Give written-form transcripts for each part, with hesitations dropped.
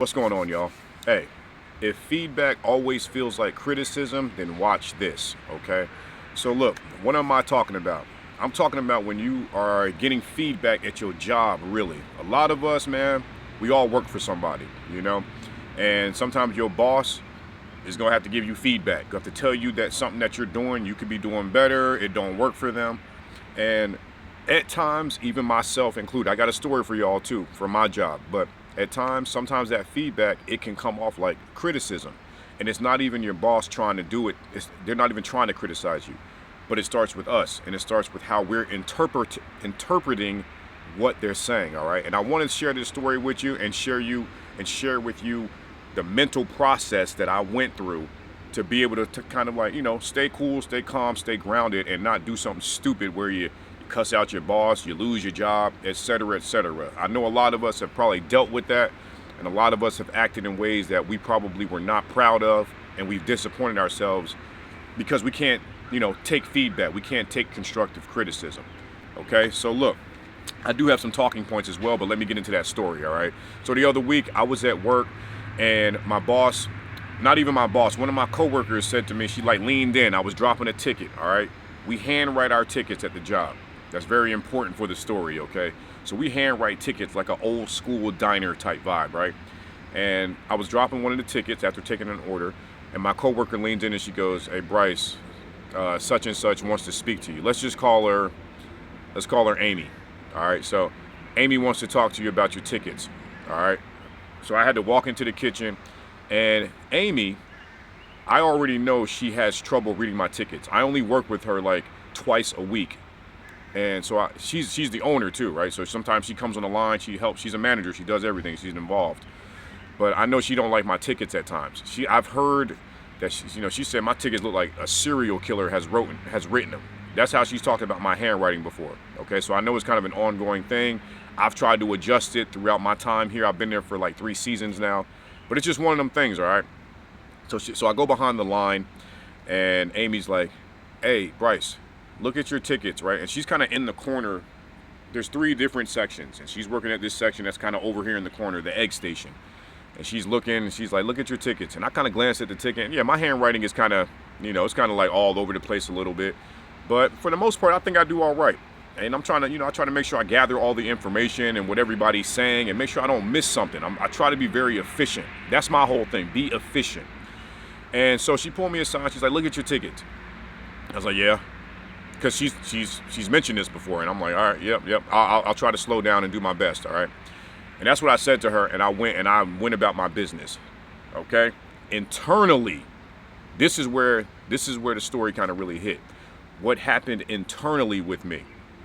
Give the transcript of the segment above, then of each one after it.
What's going on, y'all? Hey, if feedback always feels like criticism, then watch this, okay? So, look, what am I talking about? I'm talking about when you are getting feedback at your job, really. A lot of us, man, we all work for somebody, you know? And sometimes your boss is gonna have to give you feedback. You have to tell you that something that you're doing, you could be doing better, it don't work for them. And at times, even myself included, I got a story for y'all too, for my job, but at times, sometimes that feedback, it can come off like criticism. And it's not even your boss trying to do it. They're not even trying to criticize you. But it starts with us, and it starts with how we're interpreting what they're saying, all right? And I want to share this story with you and share with you the mental process that I went through to be able to kind of like, stay cool, stay calm, stay grounded, and not do something stupid where you cuss out your boss, you lose your job, etc., etc. I know a lot of us have probably dealt with that, and a lot of us have acted in ways that we probably were not proud of, and we've disappointed ourselves because we can't, take feedback. We can't take constructive criticism. Okay, so look, I do have some talking points as well, but let me get into that story, all right? So the other week, I was at work, and my boss, not even my boss, one of my coworkers said to me, she like leaned in, I was dropping a ticket, all right? We handwrite our tickets at the job. That's very important for the story, okay? So we handwrite tickets like an old school diner type vibe, right? And I was dropping one of the tickets after taking an order, and my coworker leans in and she goes, "Hey Bryce, such and such wants to speak to you. Let's call her Amy. All right, so Amy wants to talk to you about your tickets. All right." So I had to walk into the kitchen, and Amy, I already know she has trouble reading my tickets. I only work with her like twice a week. And so she's the owner too, right? So sometimes she comes on the line, she helps, she's a manager, she does everything, she's involved. But I know she don't like my tickets at times. I've heard that she said my tickets look like a serial killer has written them. That's how she's talked about my handwriting before. Okay, so I know it's kind of an ongoing thing. I've tried to adjust it throughout my time here. I've been there for like 3 seasons now, but it's just one of them things, all right? So I go behind the line, and Amy's like, "Hey, Bryce, look at your tickets," right? And she's kind of in the corner. There's 3 different sections, and she's working at this section that's kind of over here in the corner, the egg station. And she's looking, and she's like, "Look at your tickets." And I kind of glanced at the ticket, and yeah, my handwriting is kind of, it's kind of like all over the place a little bit. But for the most part, I think I do all right. And I'm trying to, I try to make sure I gather all the information and what everybody's saying and make sure I don't miss something. I try to be very efficient. That's my whole thing, be efficient. And so she pulled me aside. She's like, "Look at your tickets." I was like, "Yeah." Because she's mentioned this before, and I'm like, "All right, yep. I'll try to slow down and do my best, all right." And that's what I said to her, and I went about my business. Okay? Internally, this is where the story kind of really hit. What happened internally with me,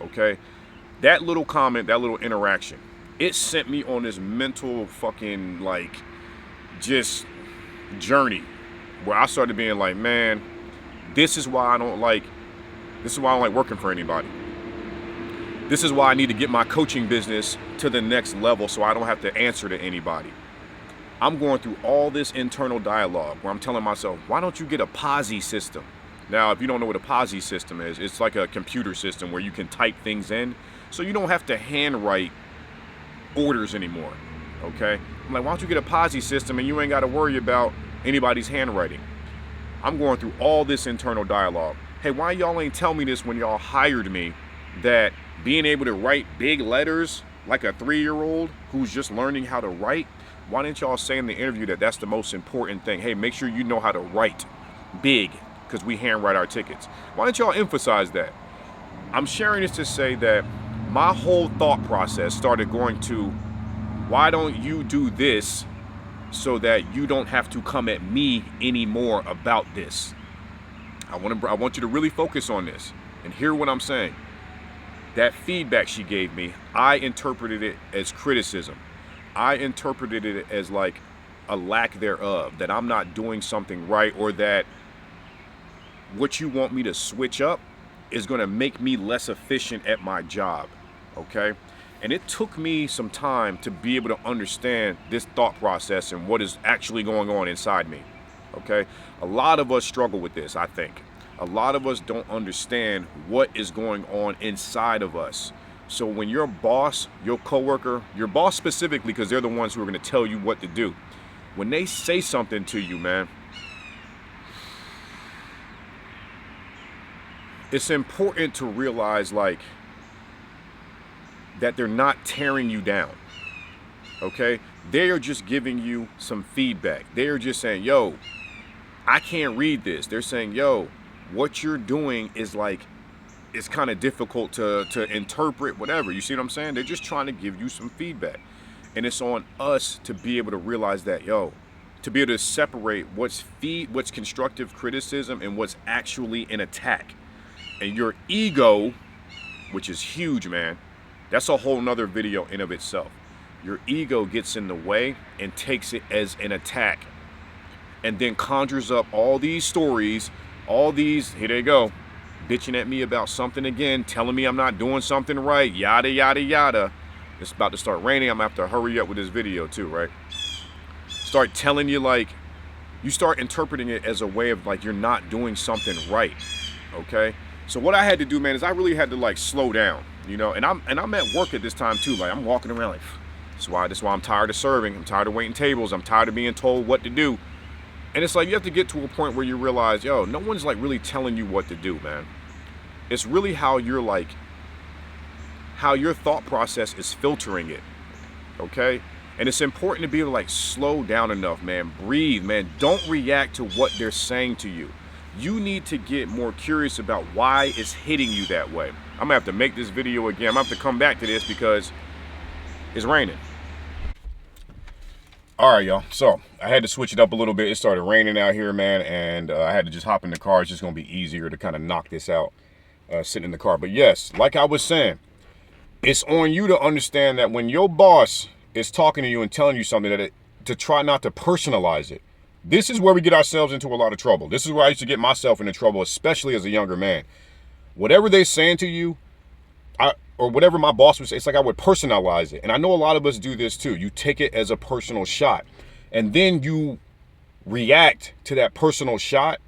okay? That little comment, that little interaction, it sent me on this mental fucking like just journey where I started being like, man, this is why I don't like working for anybody. This is why I need to get my coaching business to the next level so I don't have to answer to anybody. I'm going through all this internal dialogue where I'm telling myself, why don't you get a POSI system? Now, if you don't know what a POSI system is, it's like a computer system where you can type things in so you don't have to handwrite orders anymore, okay? I'm like, why don't you get a POSI system and you ain't got to worry about anybody's handwriting? I'm going through all this internal dialogue. Hey, why y'all ain't tell me this when y'all hired me, that being able to write big letters like a 3-year-old who's just learning how to write, why didn't y'all say in the interview that that's the most important thing? Hey, make sure you know how to write big because we handwrite our tickets. Why didn't y'all emphasize that? I'm sharing this to say that my whole thought process started going to, why don't you do this so that you don't have to come at me anymore about this? I want you to really focus on this and hear what I'm saying. That feedback she gave me, I interpreted it as criticism. I interpreted it as like a lack thereof, that I'm not doing something right, or that what you want me to switch up is going to make me less efficient at my job, okay? And it took me some time to be able to understand this thought process and what is actually going on inside me, okay? A lot of us struggle with this, I think. A lot of us don't understand what is going on inside of us So when your boss, your coworker, your boss specifically, because they're the ones who are going to tell you what to do, when they say something to you, man, it's important to realize, like, that they're not tearing you down. Okay? They are just giving you some feedback. They are just saying, yo, I can't read this. They're saying, yo, what you're doing is like, it's kind of difficult to interpret, whatever. You see what I'm saying? They're just trying to give you some feedback. And it's on us to be able to realize that, yo, to be able to separate what's constructive criticism and what's actually an attack. And your ego, which is huge, man, that's a whole nother video in of itself. Your ego gets in the way and takes it as an attack, and then conjures up all these stories, all these, here they go, bitching at me about something again, telling me I'm not doing something right, yada, yada, yada. It's about to start raining. I'm gonna have to hurry up with this video too, right? Start telling you, like, you start interpreting it as a way of like you're not doing something right, okay? So what I had to do, man, is I really had to like slow down, you know. And I'm at work at this time too. Like, I'm walking around like, that's why I'm tired of serving. I'm tired of waiting tables. I'm tired of being told what to do. And it's like you have to get to a point where you realize, yo, no one's like really telling you what to do, man. It's really how you're like, how your thought process is filtering it, okay? And it's important to be able to like slow down enough, man. Breathe, man. Don't react to what they're saying to you. You need to get more curious about why it's hitting you that way. I'm gonna have to make this video again. I'm gonna have to come back to this because it's raining. All right, y'all. So I had to switch it up a little bit. It started raining out here, man, and I had to just hop in the car. It's just gonna be easier to kind of knock this out sitting in the car. But yes, like I was saying, it's on you to understand that when your boss is talking to you and telling you something, to try not to personalize it. This is where we get ourselves into a lot of trouble. This is where I used to get myself into trouble, especially as a younger man. Whatever they're saying to you, or whatever my boss would say, it's like I would personalize it. And I know a lot of us do this too. You take it as a personal shot, and then you react to that personal shot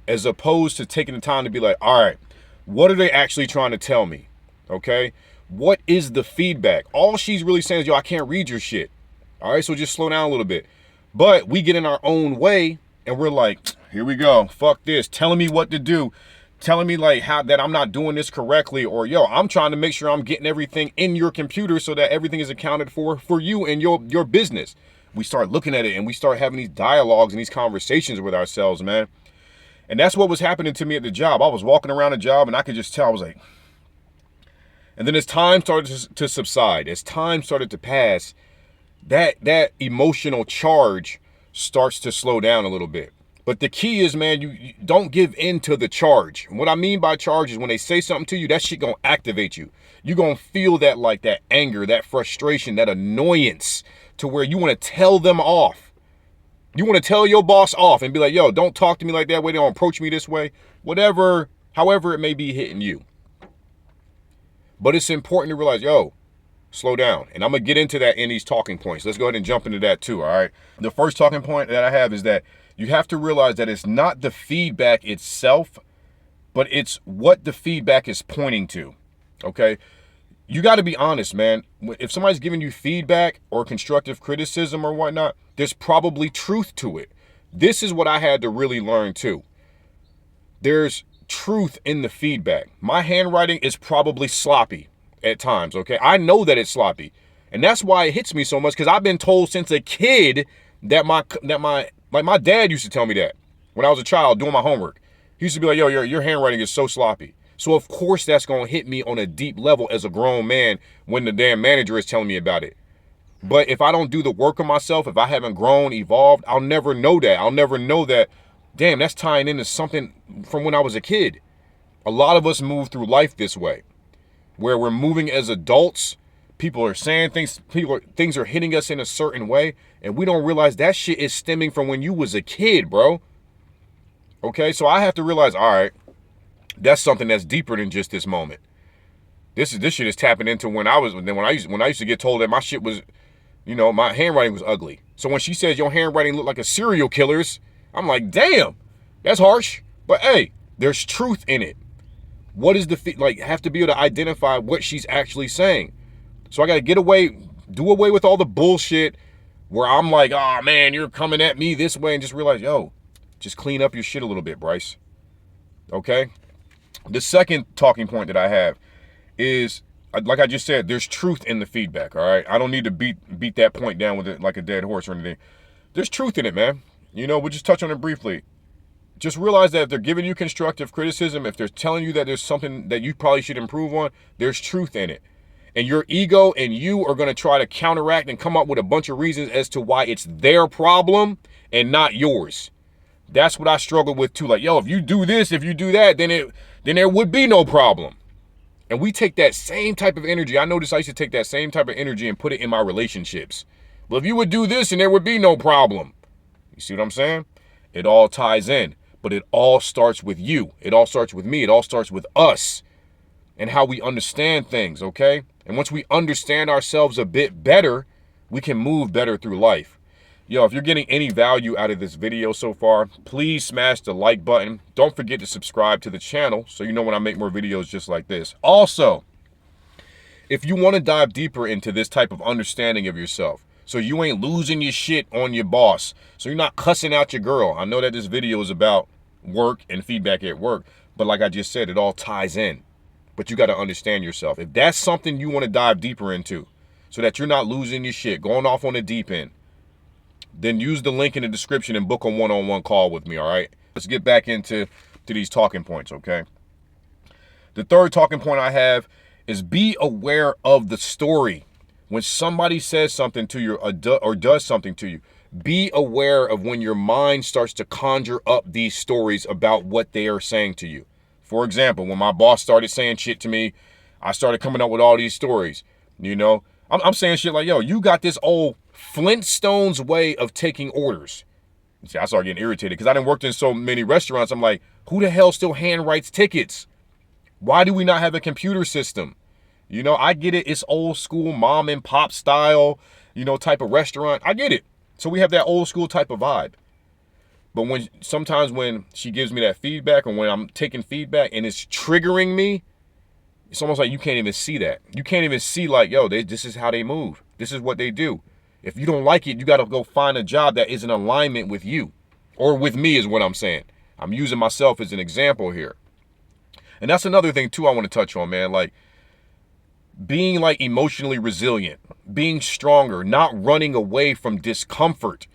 as opposed to taking the time to be like, all right, what are they actually trying to tell me? Okay? What is the feedback? All she's really saying is, yo, I can't read your shit. All right, so just slow down a little bit. But we get in our own way and we're like, here we go, fuck this, telling me what to do, telling me like how that I'm not doing this correctly, or yo, I'm trying to make sure I'm getting everything in your computer so that everything is accounted for you and your business. We start looking at it and we start having these dialogues and these conversations with ourselves, man. And that's what was happening to me at the job. I was walking around the job and I could just tell, I was like, and then as time started to subside, as time started to pass, that emotional charge starts to slow down a little bit. But the key is, man, you don't give in to the charge. And what I mean by charge is when they say something to you, that shit gonna activate you. You're gonna feel that, like, that anger, that frustration, that annoyance, to where you want to tell them off. You want to tell your boss off and be like, yo, don't talk to me like that way, don't approach me this way, whatever, however it may be hitting you. But it's important to realize, yo, slow down. And I'm going to get into that in these talking points. Let's go ahead and jump into that too, all right? The first talking point that I have is that you have to realize that it's not the feedback itself, but it's what the feedback is pointing to, okay? You got to be honest, man. If somebody's giving you feedback or constructive criticism or whatnot, there's probably truth to it. This is what I had to really learn too. There's truth in the feedback. My handwriting is probably sloppy at times, okay? I know that it's sloppy. And that's why it hits me so much, because I've been told since a kid that my dad used to tell me that when I was a child doing my homework. He used to be like, yo, your handwriting is so sloppy. So of course that's going to hit me on a deep level as a grown man when the damn manager is telling me about it. But if I don't do the work of myself, if I haven't grown, evolved, I'll never know that. I'll never know that, damn, that's tying into something from when I was a kid. A lot of us move through life this way, where we're moving as adults. People are saying things, things are hitting us in a certain way, and we don't realize that shit is stemming from when you was a kid, bro. Okay, so I have to realize, all right, that's something that's deeper than just this moment. This shit is tapping into when I used to get told that my shit was, you know, my handwriting was ugly. So when she says your handwriting look like a serial killer's, I'm like, damn, that's harsh. But hey, there's truth in it. What is the, like, have to be able to identify what she's actually saying. So I got to do away with all the bullshit where I'm like, oh man, you're coming at me this way, and just realize, yo, just clean up your shit a little bit, Bryce. Okay? The second talking point that I have is, like I just said, there's truth in the feedback, all right? I don't need to beat that point down with it like a dead horse or anything. There's truth in it, man. We'll just touch on it briefly. Just realize that if they're giving you constructive criticism, if they're telling you that there's something that you probably should improve on, there's truth in it. And your ego and you are going to try to counteract and come up with a bunch of reasons as to why it's their problem and not yours. That's what I struggle with too. Like, yo, if you do this, if you do that, then there would be no problem. And we take that same type of energy. I noticed I used to take that same type of energy and put it in my relationships. Well, if you would do this, and there would be no problem. You see what I'm saying? It all ties in, but it all starts with you. It all starts with me. It all starts with us and how we understand things, okay? And once we understand ourselves a bit better, we can move better through life. Yo, if you're getting any value out of this video so far, please smash the like button. Don't forget to subscribe to the channel so you know when I make more videos just like this. Also, if you want to dive deeper into this type of understanding of yourself, so you ain't losing your shit on your boss, so you're not cussing out your girl. I know that this video is about work and feedback at work, but like I just said, it all ties in. But you got to understand yourself. If that's something you want to dive deeper into so that you're not losing your shit, going off on the deep end, then use the link in the description and book a one-on-one call with me, all right? Let's get back into these talking points, okay? The third talking point I have is be aware of the story. When somebody says something to you or does something to you, be aware of when your mind starts to conjure up these stories about what they are saying to you. For example, when my boss started saying shit to me, I started coming up with all these stories. I'm saying shit like, yo, you got this old Flintstones way of taking orders. See, I started getting irritated because I done worked in so many restaurants. I'm like, who the hell still hand writes tickets? Why do we not have a computer system? I get it. It's old school mom and pop style, type of restaurant. I get it. So we have that old school type of vibe. But sometimes when she gives me that feedback or when I'm taking feedback and it's triggering me, it's almost like you can't even see that. You can't even see like, yo, this is how they move. This is what they do. If you don't like it, you got to go find a job that is in alignment with you or with me is what I'm saying. I'm using myself as an example here. And that's another thing too I want to touch on, man. Like being like emotionally resilient, being stronger, not running away from discomfort.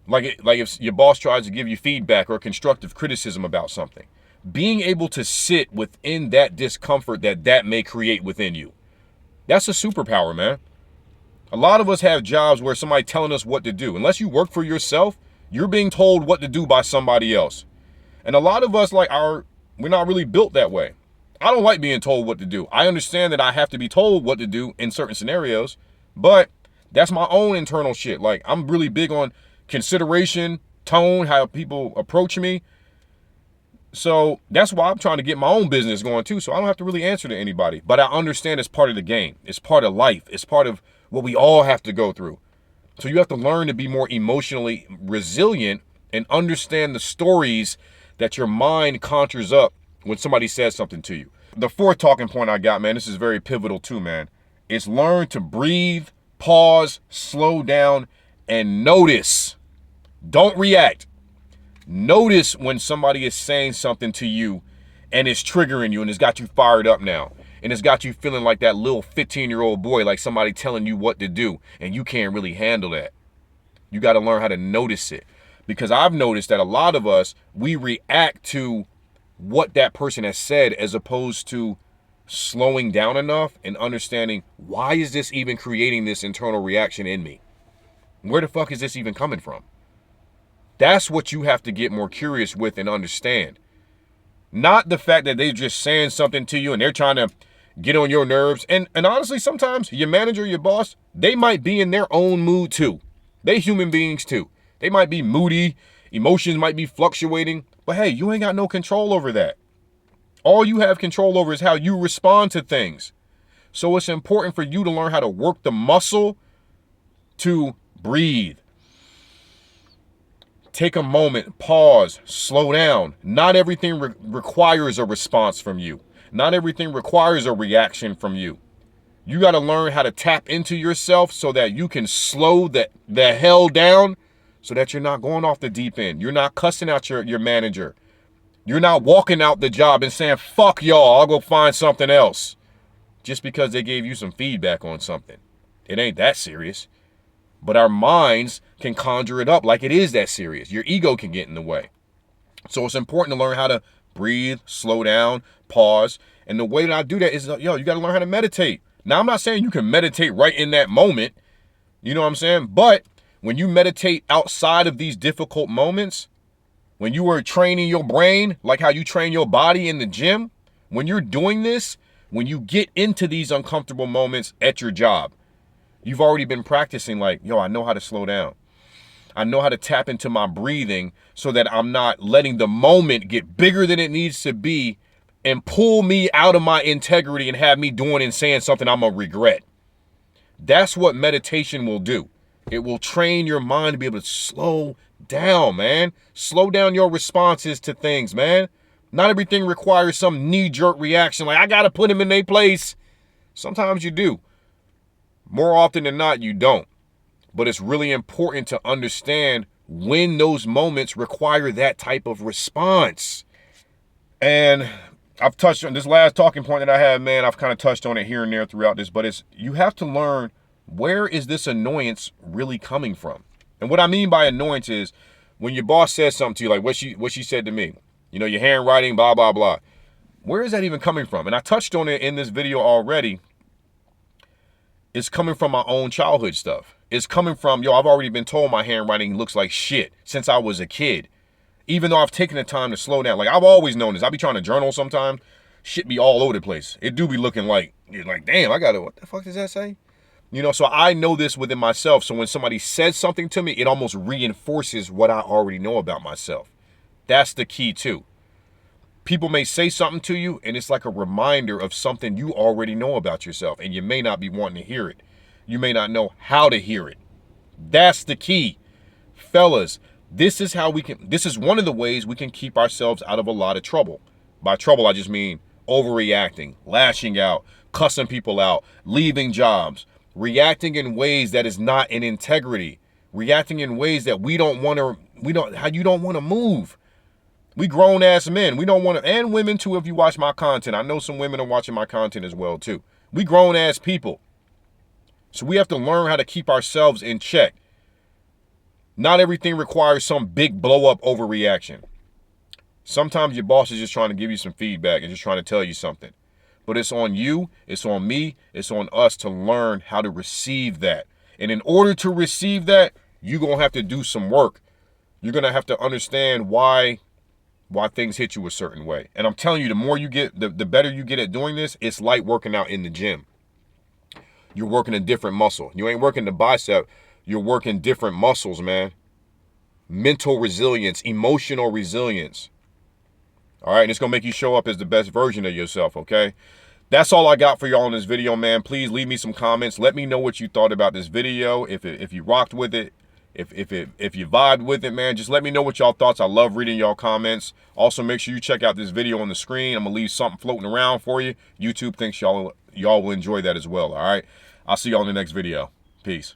Like if your boss tries to give you feedback or constructive criticism about something, being able to sit within that discomfort that may create within you. That's a superpower, man. A lot of us have jobs where somebody telling us what to do. Unless you work for yourself, you're being told what to do by somebody else. And a lot of us we're not really built that way. I don't like being told what to do. I understand that I have to be told what to do in certain scenarios, but that's my own internal shit. Like I'm really big on consideration, tone, how people approach me. So that's why I'm trying to get my own business going too. So I don't have to really answer to anybody, but I understand it's part of the game. It's part of life. It's part of what we all have to go through. So you have to learn to be more emotionally resilient and understand the stories that your mind conjures up when somebody says something to you. The fourth talking point I got, man, this is very pivotal too, man. It's learn to breathe, pause, slow down, and notice. Don't react. Notice when somebody is saying something to you and it's triggering you and it's got you fired up now. And it's got you feeling like that little 15-year-old boy, like somebody telling you what to do, and you can't really handle that. You got to learn how to notice it. Because I've noticed that a lot of us, we react to what that person has said as opposed to slowing down enough and understanding, why is this even creating this internal reaction in me? Where the fuck is this even coming from? That's what you have to get more curious with and understand. Not the fact that they're just saying something to you and they're trying to get on your nerves. And honestly, sometimes your manager, your boss, they might be in their own mood too. They human beings too. They might be moody. Emotions might be fluctuating. But hey, you ain't got no control over that. All you have control over is how you respond to things. So it's important for you to learn how to work the muscle to breathe. Take a moment, pause, slow down. Not everything requires a response from you. Not everything requires a reaction from you. You got to learn how to tap into yourself so that you can slow the hell down so that you're not going off the deep end. You're not cussing out your manager. You're not walking out the job and saying, fuck y'all, I'll go find something else. Just because they gave you some feedback on something. It ain't that serious. But our minds can conjure it up like it is that serious. Your ego can get in the way. So it's important to learn how to breathe, slow down, pause. And the way that I do that is, you got to learn how to meditate. Now, I'm not saying you can meditate right in that moment. You know what I'm saying? But when you meditate outside of these difficult moments, when you are training your brain, like how you train your body in the gym, when you're doing this, when you get into these uncomfortable moments at your job, you've already been practicing like, I know how to slow down. I know how to tap into my breathing so that I'm not letting the moment get bigger than it needs to be and pull me out of my integrity and have me doing and saying something I'm going to regret. That's what meditation will do. It will train your mind to be able to slow down, man. Slow down your responses to things, man. Not everything requires some knee-jerk reaction like, I got to put him in their place. Sometimes you do. More often than not, you don't. But it's really important to understand when those moments require that type of response. And I've touched on this last talking point that I had, man. I've kind of touched on it here and there throughout this, but you have to learn, where is this annoyance really coming from? And what I mean by annoyance is when your boss says something to you, like what she said to me, your handwriting, blah, blah, blah. Where is that even coming from? And I touched on it in this video already. It's coming from my own childhood stuff. It's coming from, I've already been told my handwriting looks like shit since I was a kid. Even though I've taken the time to slow down. Like, I've always known this. I be trying to journal sometimes. Shit be all over the place. It do be looking like, you're like, damn, what the fuck does that say? So I know this within myself. So when somebody says something to me, it almost reinforces what I already know about myself. That's the key too. People may say something to you and it's like a reminder of something you already know about yourself. And you may not be wanting to hear it. You may not know how to hear it. That's the key. Fellas, this is one of the ways we can keep ourselves out of a lot of trouble. By trouble, I just mean overreacting, lashing out, cussing people out, leaving jobs, reacting in ways that is not in integrity, reacting in ways that you don't want to move. We grown ass men. We don't want to, and women too, if you watch my content. I know some women are watching my content as well too. We grown ass people. So we have to learn how to keep ourselves in check. Not everything requires some big blow up overreaction. Sometimes your boss is just trying to give you some feedback and just trying to tell you something. But it's on you, it's on me, it's on us to learn how to receive that. And in order to receive that, you're going to have to do some work. You're going to have to understand why things hit you a certain way. And I'm telling you, the more you get, the better you get at doing this. It's like working out in the gym. You're working a different muscle. You ain't working the bicep. You're working different muscles, man. Mental resilience, emotional resilience. All right, and it's going to make you show up as the best version of yourself, okay? That's all I got for y'all in this video, man. Please leave me some comments. Let me know what you thought about this video. If you rocked with it, if you vibed with it, man, just let me know what y'all thoughts. I love reading y'all comments. Also, make sure you check out this video on the screen. I'm going to leave something floating around for you. YouTube thinks y'all will enjoy that as well, all right? I'll see y'all in the next video. Peace.